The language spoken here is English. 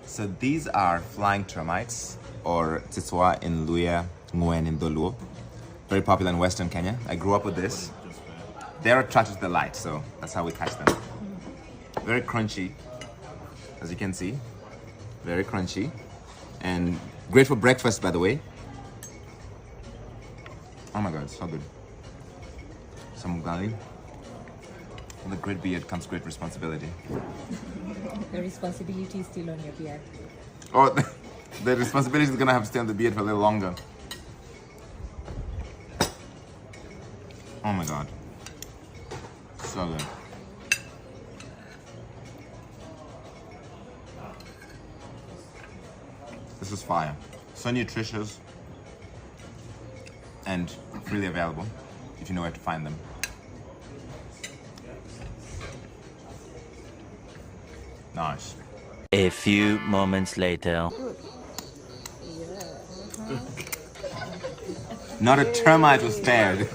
So these are flying termites, or Tsiswa in Luhya, Ngwen in Doluo. Very popular in Western Kenya. I grew up with this. They're attracted to the light, so that's how we catch them. Very crunchy, as you can see. Very crunchy. And great for breakfast, by the way. Oh my God, so good. Some ugali. With a great beard comes great responsibility. The responsibility is still on your beard. Oh, the responsibility is gonna have to stay on the beard for a little longer. Oh my God. So good. This is fire. So nutritious and freely available if you know where to find them. Nice. A few moments later. Not a termite was spared.